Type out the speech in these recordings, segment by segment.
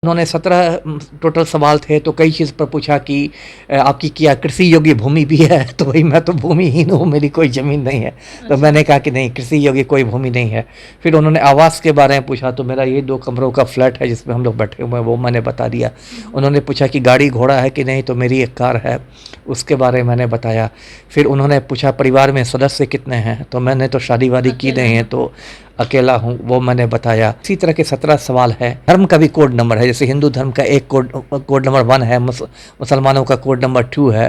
उन्होंने 17 टोटल सवाल थे, तो कई चीज़ पर पूछा कि आपकी क्या कृषि योग्य भूमि भी है? तो भाई मैं तो भूमिहीन हूँ, मेरी कोई ज़मीन नहीं है। तो मैंने कहा कि नहीं, कृषि योग्य कोई भूमि नहीं है। फिर उन्होंने आवास के बारे में पूछा, तो मेरा ये 2 कमरों का फ्लैट है जिसमें हम लोग बैठे हुए हैं, वो मैंने बता दिया। उन्होंने पूछा कि गाड़ी घोड़ा है कि नहीं, तो मेरी एक कार है, उसके बारे में मैंने बताया। फिर उन्होंने पूछा परिवार में सदस्य कितने हैं, तो मैंने तो शादी-वादी की नहीं है, तो अकेला हूँ, वो मैंने बताया। इसी तरह के 17 सवाल है। धर्म का भी कोड नंबर है, जैसे हिंदू धर्म का एक कोड नंबर 1 है, मुसलमानों का कोड नंबर 2 है।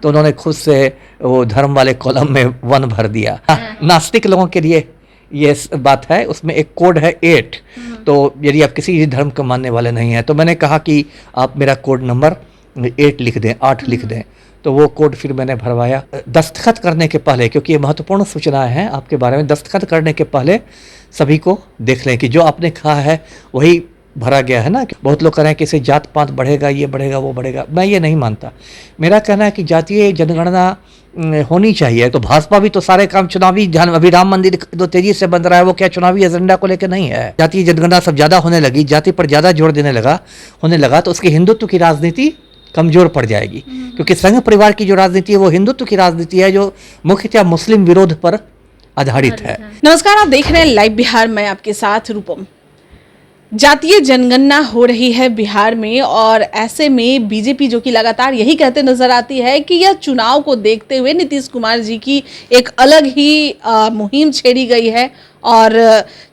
तो उन्होंने खुद से वो धर्म वाले कॉलम में 1 भर दिया। नास्तिक लोगों के लिए ये बात है, उसमें एक कोड है 8। तो यदि आप किसी भी धर्म को मानने वाले नहीं हैं, तो मैंने कहा कि आप मेरा कोड नंबर 8 लिख दें, 8 लिख दें। तो वो कोड फिर मैंने भरवाया। दस्तखत करने के पहले, क्योंकि ये महत्वपूर्ण सूचनाएं हैं आपके बारे में, दस्तखत करने के पहले सभी को देख लें कि जो आपने कहा है वही भरा गया है ना। बहुत लोग कह रहे हैं कि इससे जात पात बढ़ेगा, ये बढ़ेगा, वो बढ़ेगा। मैं ये नहीं मानता। मेरा कहना है कि जातीय जनगणना होनी चाहिए। तो भाजपा भी तो सारे काम चुनावी, अभी राम मंदिर तो तेजी से बन रहा है, वो क्या चुनावी एजेंडा को लेकर नहीं है? जातीय जनगणना सब ज़्यादा होने लगी, जाति पर ज़्यादा जोर देने होने लगा, तो उसकी हिंदुत्व की राजनीति कमजोर पड़ जाएगी। क्योंकि संघ परिवार की जो राजनीति है वो हिंदुत्व की राजनीति है, जो मुख्यतः मुस्लिम विरोध पर आधारित है। नमस्कार, आप देख रहे हैं लाइव बिहार, मैं आपके साथ रूपम। जातीय जनगणना हो रही है बिहार में, और ऐसे में बीजेपी जो कि लगातार यही कहते नजर आती है कि यह चुनाव को देखते हुए नीतीश कुमार जी की एक अलग ही मुहिम छेड़ी गई है। और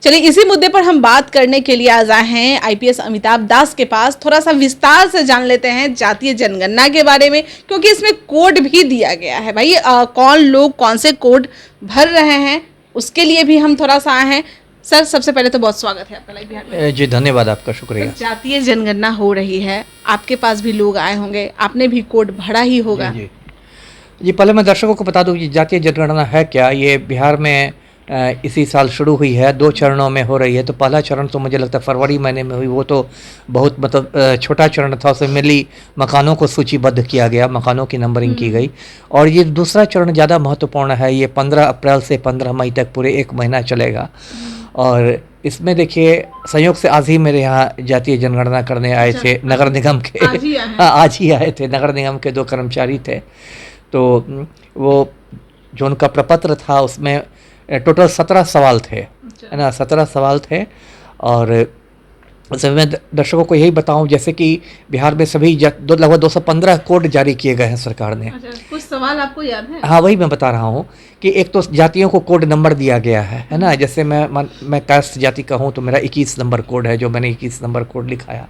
चलिए इसी मुद्दे पर हम बात करने के लिए आज आए हैं आईपीएस अमिताभ दास के पास। थोड़ा सा विस्तार से जान लेते हैं जातीय जनगणना के बारे में, क्योंकि इसमें कोड भी दिया गया है। भाई कौन लोग कौन से कोड भर रहे हैं, उसके लिए भी हम थोड़ा सा आए हैं। सर, सबसे पहले तो बहुत स्वागत है आपका लाइव बिहार में। जी धन्यवाद, आपका शुक्रिया। जातीय जनगणना हो रही है, आपके पास भी लोग आए होंगे, आपने भी कोड भरा ही होगा। जी, पहले मैं दर्शकों को बता दूं कि जातीय जनगणना है क्या। ये बिहार में इसी साल शुरू हुई है, 2 चरणों में हो रही है। तो पहला चरण तो मुझे लगता है फरवरी महीने में हुई, वो तो बहुत मतलब छोटा चरण था। उसमें मिली मकानों को सूचीबद्ध किया गया, मकानों की नंबरिंग की गई। और ये दूसरा चरण ज़्यादा महत्वपूर्ण है, ये 15 अप्रैल से 15 मई तक पूरे 1 महीना चलेगा। और इसमें देखिए, संयोग से आज ही मेरे यहाँ जातीय जनगणना करने आए थे नगर निगम के। आज ही आए थे, नगर निगम के 2 कर्मचारी थे। तो वो जो उनका प्रपत्र था उसमें टोटल 17 सवाल थे, है ना, 17 सवाल थे। और मैं दर्शकों को यही बताऊं, जैसे कि बिहार में सभी लगभग 215 कोड जारी किए गए हैं सरकार ने। कुछ सवाल आपको याद है? हाँ, वही मैं बता रहा हूँ कि एक तो जातियों को कोड नंबर दिया गया है ना। जैसे मैं कास्ट जाति का हूँ, तो मेरा 21 नंबर कोड है, जो मैंने 21 नंबर कोड लिखाया।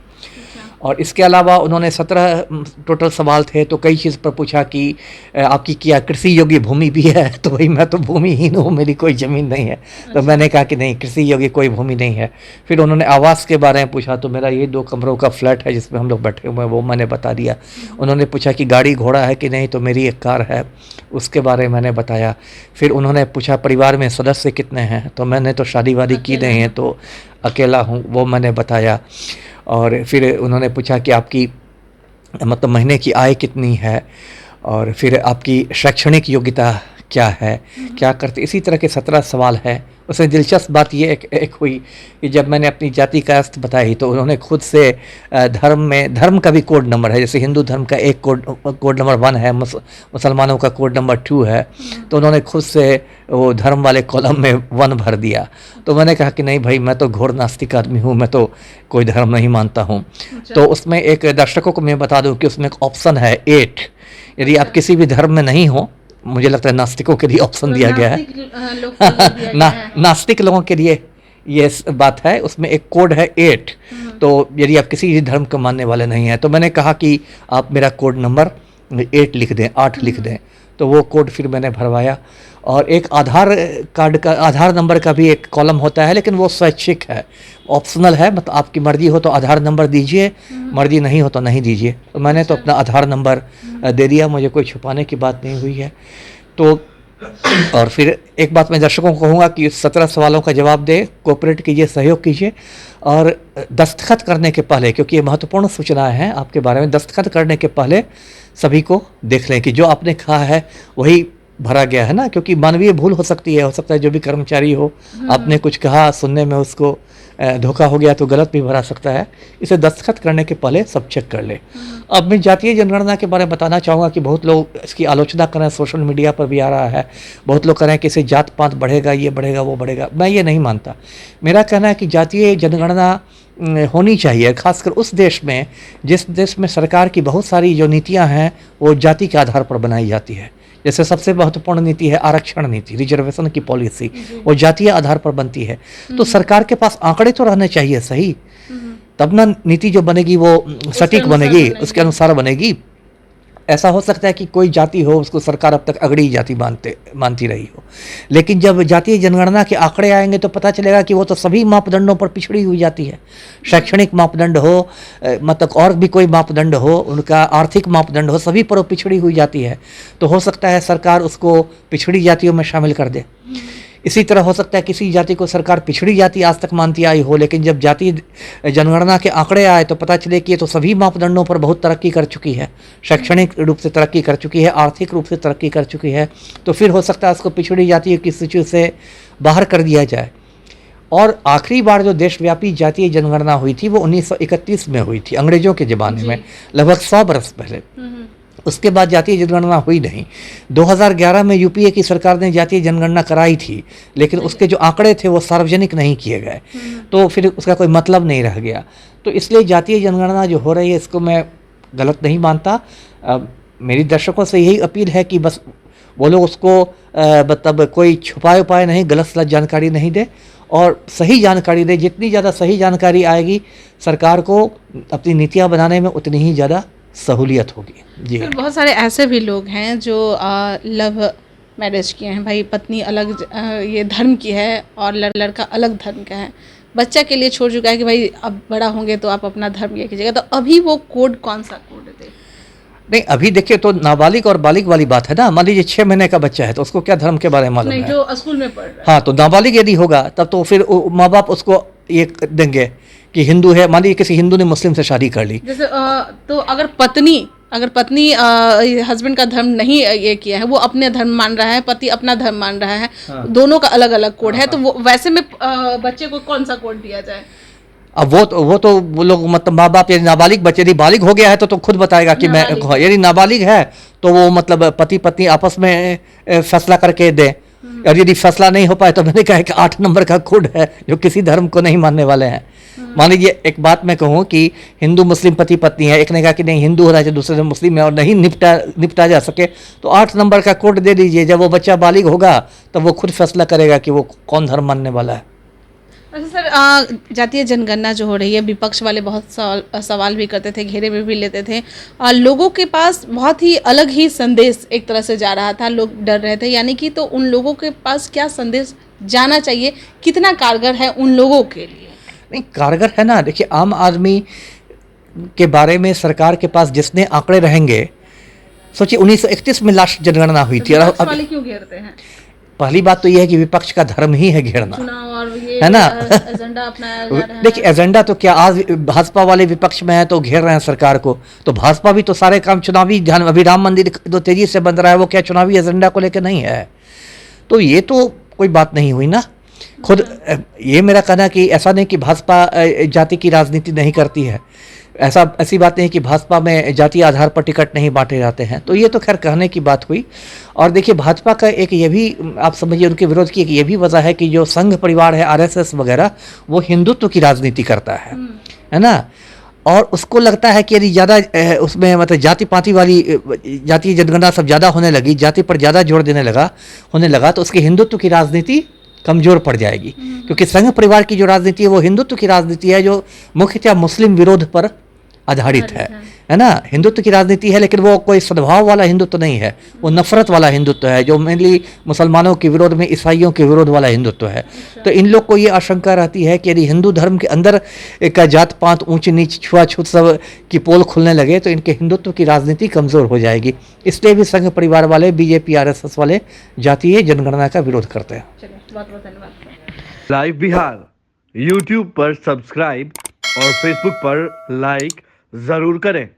और इसके अलावा उन्होंने 17 टोटल सवाल थे, तो कई चीज़ पर पूछा कि आपकी क्या कृषि योग्य भूमि भी है? तो भाई मैं तो भूमिहीन हूँ, मेरी कोई ज़मीन नहीं है। तो मैंने कहा कि नहीं, कृषि योग्य कोई भूमि नहीं है। फिर उन्होंने आवास के बारे में पूछा, तो मेरा ये 2 कमरों का फ्लैट है जिसमें हम लोग बैठे हुए हैं, वो मैंने बता दिया। उन्होंने पूछा कि गाड़ी घोड़ा है कि नहीं, तो मेरी एक कार है, उसके बारे में मैंने बताया। फिर उन्होंने पूछा परिवार में सदस्य कितने हैं, तो मैंने तो शादी-वादी की नहीं है, तो अकेला हूँ, वो मैंने बताया। और फिर उन्होंने पूछा कि आपकी मतलब महीने की आय कितनी है, और फिर आपकी शैक्षणिक योग्यता क्या है, क्या करते, इसी तरह के 17 सवाल है। उसमें दिलचस्प बात ये एक हुई कि जब मैंने अपनी जाति कास्ट बताई, तो उन्होंने खुद से धर्म का भी कोड नंबर है, जैसे हिंदू धर्म का एक कोड नंबर 1 है, मुसलमानों का कोड नंबर 2 है। तो उन्होंने खुद से वो धर्म वाले कॉलम में 1 भर दिया। तो मैंने कहा कि नहीं भाई, मैं तो घोर नास्तिक आदमी हूँ, मैं तो कोई धर्म नहीं मानता हूँ। तो उसमें एक दर्शकों को मैं बता दूँ कि उसमें एक ऑप्शन है 8। यदि आप किसी भी धर्म में नहीं हो, मुझे लगता है नास्तिकों के लिए ऑप्शन दिया गया है। नास्तिक लोगों के लिए ये बात है, उसमें एक कोड है 8। तो यदि आप किसी भी धर्म को मानने वाले नहीं हैं, तो मैंने कहा कि आप मेरा कोड नंबर 8 लिख दें, 8 लिख दें। तो वो कोड फिर मैंने भरवाया। और एक आधार नंबर का भी एक कॉलम होता है, लेकिन वो स्वैच्छिक है, ऑप्शनल है। मतलब आपकी मर्जी हो तो आधार नंबर दीजिए, मर्जी नहीं हो तो नहीं दीजिए। तो मैंने तो अपना आधार नंबर दे दिया, मुझे कोई छुपाने की बात नहीं हुई है। तो और फिर एक बात मैं दर्शकों को कहूँगा कि 17 सवालों का जवाब दे, कोऑपरेट कीजिए, सहयोग कीजिए। और दस्तखत करने के पहले, क्योंकि ये महत्वपूर्ण सूचनाएं हैं आपके बारे में, दस्तखत करने के पहले सभी को देख लें कि जो आपने कहा है वही भरा गया है ना। क्योंकि मानवीय भूल हो सकती है, हो सकता है जो भी कर्मचारी हो, आपने कुछ कहा, सुनने में उसको धोखा हो गया तो गलत भी भरा सकता है। इसे दस्तखत करने के पहले सब चेक कर ले। अब मैं जातीय जनगणना के बारे में बताना चाहूँगा कि बहुत लोग इसकी आलोचना कर रहे हैं, सोशल मीडिया पर भी आ रहा है, बहुत लोग कह रहे हैं कि इससे जात पात बढ़ेगा, ये बढ़ेगा, वो बढ़ेगा। मैं ये नहीं मानता। मेरा कहना है कि जातीय जनगणना होनी चाहिए, खासकर उस देश में जिस देश में सरकार की बहुत सारी जो नीतियां हैं वो जाति के आधार पर बनाई जाती है। जैसे सबसे महत्वपूर्ण नीति है आरक्षण नीति, रिजर्वेशन की पॉलिसी, वो जातीय आधार पर बनती है। तो सरकार के पास आंकड़े तो रहने चाहिए सही, तब ना नीति जो बनेगी वो सटीक बनेगी, उसके अनुसार बनेगी। ऐसा हो सकता है कि कोई जाति हो उसको सरकार अब तक अगड़ी जाति मानती रही हो, लेकिन जब जातीय जनगणना के आंकड़े आएंगे तो पता चलेगा कि वो तो सभी मापदंडों पर पिछड़ी हुई जाती है। शैक्षणिक मापदंड हो, मतलब और भी कोई मापदंड हो, उनका आर्थिक मापदंड हो, सभी पर वो पिछड़ी हुई जाती है। तो हो सकता है सरकार उसको पिछड़ी जातियों में शामिल कर दे। इसी तरह हो सकता है किसी जाति को सरकार पिछड़ी जाति आज तक मानती आई हो, लेकिन जब जाति जनगणना के आंकड़े आए तो पता चले कि ये तो सभी मापदंडों पर बहुत तरक्की कर चुकी है, शैक्षणिक रूप से तरक्की कर चुकी है, आर्थिक रूप से तरक्की कर चुकी है, तो फिर हो सकता है उसको पिछड़ी जाति की सूची से बाहर कर दिया जाए। और आखिरी बार जो देशव्यापी जातीय जनगणना हुई थी वो 1931 में हुई थी, अंग्रेजों के ज़माने में, लगभग 100 बरस पहले। उसके बाद जातीय जनगणना हुई नहीं। 2011 में यूपीए की सरकार ने जातीय जनगणना कराई थी, लेकिन उसके जो आंकड़े थे वो सार्वजनिक नहीं किए गए, तो फिर उसका कोई मतलब नहीं रह गया। तो इसलिए जातीय जनगणना जो हो रही है इसको मैं गलत नहीं मानता। मेरी दर्शकों से यही अपील है कि बस वो लोग उसको मतलब कोई छुपाए उपाय नहीं, गलत सलत जानकारी नहीं दे और सही जानकारी दे। जितनी ज़्यादा सही जानकारी आएगी सरकार को अपनी नीतियाँ बनाने में उतनी ही ज़्यादा सहूलियत होगी। जी, बहुत सारे ऐसे भी लोग हैं जो लव मैरिज किए हैं, भाई पत्नी अलग ये धर्म की है और लड़का अलग धर्म का है, बच्चा के लिए छोड़ चुका है कि भाई अब बड़ा होंगे तो आप अपना धर्म ये कीजिएगा, तो अभी वो कोड कौन सा कोड है? नहीं, अभी देखिए तो नाबालिग और बालिग वाली बात है ना। मान लीजिए 6 महीने का बच्चा है तो उसको क्या धर्म के बारे में मालूम है? जो स्कूल में पढ़ रहा है। हाँ, तो नाबालिग यदि होगा तब तो फिर माँ बाप उसको ये देंगे कि हिंदू है। मान लीजिए किसी हिंदू ने मुस्लिम से शादी कर ली, जैसे तो अगर पत्नी हस्बैंड का धर्म नहीं ये किया है, वो अपने धर्म मान रहा है, पति अपना धर्म मान रहा है, हाँ। दोनों का अलग अलग कोड है, तो वो वैसे में बच्चे को कौन सा कोड दिया जाए? अब वो लोग मतलब माँ बाप, यदि नाबालिग बच्चे यदि बालिग हो गया है तो खुद बताएगा कि मैं, यदि नाबालिग है तो वो मतलब पति पत्नी आपस में फैसला करके दे। और यदि फैसला नहीं हो पाए तो मैंने कहा कि 8 नंबर का कोड है जो किसी धर्म को नहीं मानने वाले हैं। मान लीजिए एक बात मैं कहूँ कि हिंदू मुस्लिम पति पत्नी है, एक ने कहा कि नहीं हिंदू होना चाहिए, दूसरे ने मुस्लिम है और नहीं निपटा जा सके तो 8 नंबर का कोड दे दीजिए। जब वो बच्चा बालिग होगा तब वो खुद फैसला करेगा कि वो कौन धर्म मानने वाला है। अच्छा सर, जातीय जनगणना जो हो रही है, विपक्ष वाले बहुत सवाल भी करते थे, घेरे में भी लेते थे, लोगों के पास बहुत ही अलग ही संदेश एक तरह से जा रहा था, लोग डर रहे थे, यानी कि तो उन लोगों के पास क्या संदेश जाना चाहिए, कितना कारगर है उन लोगों के लिए? नहीं, कारगर है ना। देखिए आम आदमी के बारे में सरकार के पास जितने आंकड़े रहेंगे, सोचिए 1931 में लास्ट जनगणना हुई थी, और वाले क्यों घेरते हैं? पहली बात तो यह है कि विपक्ष का धर्म ही है घेरना, है ना। एजेंडा अपनाया जा रहा है। देखिए एजेंडा तो क्या, आज भाजपा वाले विपक्ष में है तो घेर रहे हैं सरकार को, तो भाजपा भी तो सारे काम चुनावी ध्यान, अभी राम मंदिर जो तेजी से बन रहा है वो क्या चुनावी एजेंडा को लेकर नहीं है? तो ये तो कोई बात नहीं हुई ना। खुद ये मेरा कहना कि ऐसा नहीं कि भाजपा जाति की राजनीति नहीं करती है, ऐसी बात नहीं कि भाजपा में जाति आधार पर टिकट नहीं बांटे जाते हैं, तो ये तो खैर कहने की बात हुई। और देखिए भाजपा का एक ये भी आप समझिए, उनके विरोध की एक ये भी वजह है कि जो संघ परिवार है, आरएसएस वगैरह, वो हिंदुत्व की राजनीति करता है ना। और उसको लगता है कि यदि ज़्यादा उसमें मतलब जाति पाति वाली जातीय जनगणना सब ज़्यादा होने लगी, जाति पर ज़्यादा जोर होने लगा तो उसकी हिंदुत्व की राजनीति कमजोर पड़ जाएगी। क्योंकि संघ परिवार की जो राजनीति है वो हिंदुत्व की राजनीति है, जो मुख्यतः मुस्लिम विरोध पर आधारित है ना। हिंदुत्व की राजनीति है लेकिन वो कोई सद्भाव वाला हिंदुत्व नहीं है, वो नफरत वाला हिंदुत्व है, जो मेनली मुसलमानों के विरोध में, ईसाइयों के विरोध वाला हिंदुत्व है। तो इन लोग को ये आशंका रहती है कि यदि हिंदू धर्म के अंदर एक जात पात, ऊंच नीच, छुआछूत सब की पोल खुलने लगे तो इनके हिंदुत्व की राजनीति कमजोर हो जाएगी। इसलिए भी संघ परिवार वाले, बीजेपी आरएसएस वाले जातीय जनगणना का विरोध करते हैं। बहुत बहुत धन्यवाद। लाइव बिहार यूट्यूब पर सब्सक्राइब और फेसबुक पर लाइक जरूर करें।